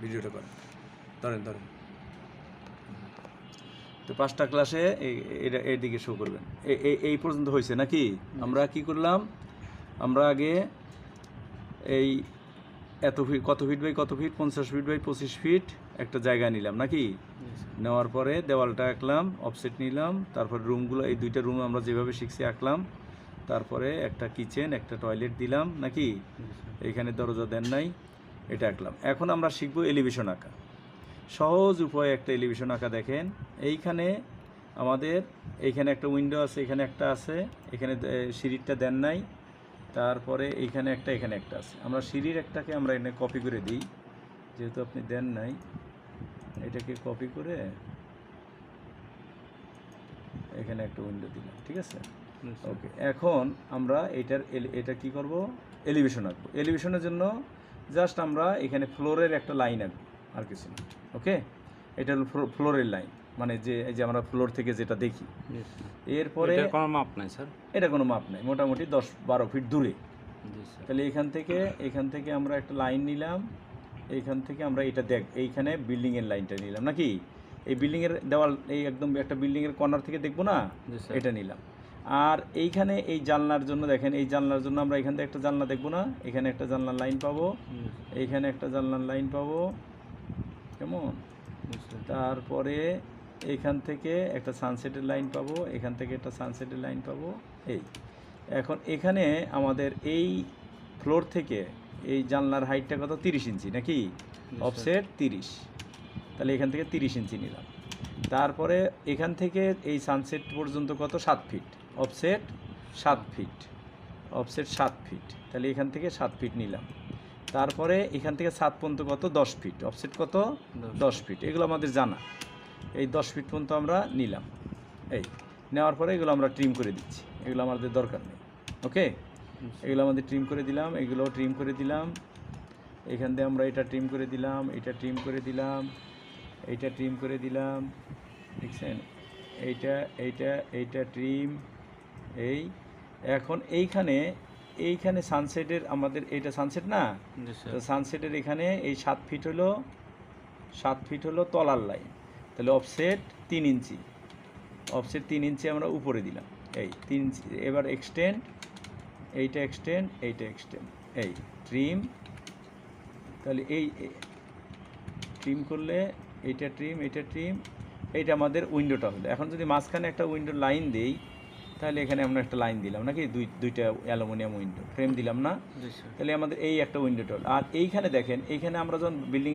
ভিডিওটা করেন, ধরেন ধরেন। তো 5টা ক্লাসে এটা এইদিকে শো করবেন। এই পর্যন্ত হয়েছে নাকি? আমরা কি করলাম, আমরা আগে এই এত ফিট, কত ফিট বাই কত ফিট, 50 ফিট বাই 25 ফিট একটা জায়গা নিলাম নাকি? নেওয়ার পরে দেওয়ালটা আঁকলাম, অফসেট নিলাম, তারপর রুমগুলো, এই 2টা রুম আমরা যেভাবে শিখছি আঁকলাম, তারপরে একটা কিচেন, একটা টয়লেট দিলাম নাকি? এইখানে দরজা দেন নাই, এটা আঁকলাম। এখন আমরা শিখবো এলিভেশন আঁকা। সহজ উপায়ে একটা এলিভেশন আঁকা দেখেন। এইখানে আমাদের এইখানে একটা উইন্ডো আছে, এখানে একটা আছে, এখানে সিঁড়িটা দেন নাই, তারপরে এইখানে একটা, এখানে একটা আছে। আমরা সিঁড়ির একটাকে আমরা এখানে কপি করে দিই, যেহেতু আপনি দেন নাই, এটাকে কপি করে এখানে একটা উইন্ডো দিলাম, ঠিক আছে? ওকে, এখন আমরা এটা কি করব, এলিভেশন আঁকবো। এলিভেশনের জন্য জাস্ট আমরা এখানে ফ্লোরের একটা লাইন আঁকবো, আর কিছু না। ওকে, এটা হলো ফ্লোরের লাইন, মানে যে এই যে আমরা ফ্লোর থেকে যেটা দেখি। এরপরে কোনো মাপ নাই স্যার, এটা কোনো মাপ নাই, মোটামুটি 10-12 ফিট দূরে। তাহলে এখান থেকে আমরা একটা লাইন নিলাম, এইখান থেকে আমরা এটা এইখানে বিল্ডিংয়ের লাইনটা নিলাম নাকি? এই বিল্ডিংয়ের দেওয়াল, এই একদম একটা বিল্ডিংয়ের কর্নার থেকে দেখবো না, এটা নিলাম। আর এইখানে এই জানলার জন্য দেখেন, এই জানলার জন্য আমরা এখান থেকে একটা জানলা দেখবো না, এখানে একটা জানলার লাইন পাবো, এইখানে একটা জানলার লাইন পাবো, কেমন? তারপরে এইখান থেকে একটা সানসেটের লাইন পাবো, এখান থেকে একটা সানসেটের লাইন পাবো। এই এখন এখানে আমাদের এই ফ্লোর থেকে এই জানলার হাইটটা কত? 30 ইঞ্চি নাকি? অফসেট 30, তাহলে এখান থেকে 30 ইঞ্চি নিলাম। তারপরে এখান থেকে এই সানসেট পর্যন্ত কত? 7 feet, offset 7 feet, offset 7 feet, তাহলে এখান থেকে 7 ফিট নিলাম। তারপরে এখান থেকে 7 পর্যন্ত কত? 10 ফিট, অফসেট কত? 10 ফিট। এগুলো আমাদের জানা, এই 10 ফিট পর্যন্ত আমরা নিলাম। এই নেওয়ার পরে এগুলো আমরা ট্রিম করে দিচ্ছি, এগুলো আমাদের দরকার নেই। ওকে, এগুলো আমাদের ট্রিম করে দিলাম, এগুলো ট্রিম করে দিলাম। এখান থেকে আমরা এটা ট্রিম করে দিলাম, এটা ট্রিম করে দিলাম, এইটা ট্রিম করে দিলাম, দেখছেন? এইটা ট্রিম। এই এখন এইখানে সানসেটের আমাদের, এইটা সানসেট না, তো সানসেটের এখানে এই 7 ফিট হলো তলার লাইন, তাহলে অফসেট 3 ইঞ্চি, অফসেট 3 ইঞ্চি আমরা উপরে দিলাম, এই 3 ইঞ্চি। এবার এক্সটেন্ড, এইটা এক্সটেন্ড, এইটা এক্সটেন্ড, এই ট্রিম। তাহলে এই ট্রিম করলে এইটা ট্রিম, এইটা ট্রিম, এইটা আমাদের উইন্ডোটা হলো। এখন যদি মাঝখানে একটা উইন্ডোর লাইন দেই, তাহলে এখানে আমরা একটা লাইন দিলাম নাকি, দুইটা অ্যালুমিনিয়াম উইন্ডো ফ্রেম দিলাম না? তাহলে আমাদের এই একটা উইন্ডোটা হলো। আর এইখানে দেখেন, এইখানে আমরা যখন বিল্ডিং